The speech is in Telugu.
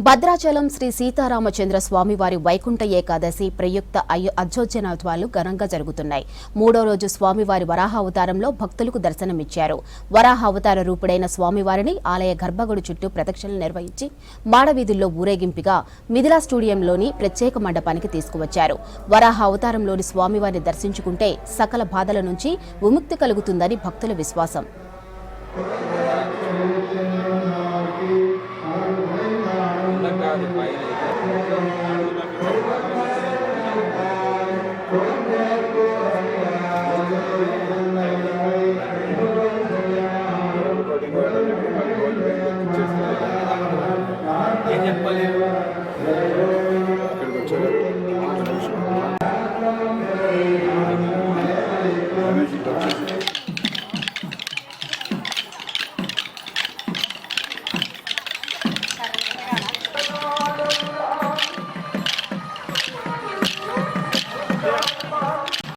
భద్రాచలం శ్రీ సీతారామచంద్ర స్వామివారి వైకుంఠ ఏకాదశి ప్రయుక్త అర్చోత్సవాలు ఘనంగా జరుగుతున్నాయి. మూడో రోజు స్వామివారి వరాహ అవతారంలో భక్తులకు దర్శనమిచ్చారు. వరాహ అవతార రూపుడైన స్వామివారిని ఆలయ గర్భగుడి చుట్టూ ప్రదక్షిణలు నిర్వహించి మాడవీధుల్లో ఊరేగింపుగా మిథిలా స్టూడియంలోని ప్రత్యేక మండపానికి తీసుకువచ్చారు. వరాహ అవతారంలోని స్వామివారిని దర్శించుకుంటే సకల బాధల నుంచి విముక్తి కలుగుతుందని భక్తుల విశ్వాసం. చెప్పలేదు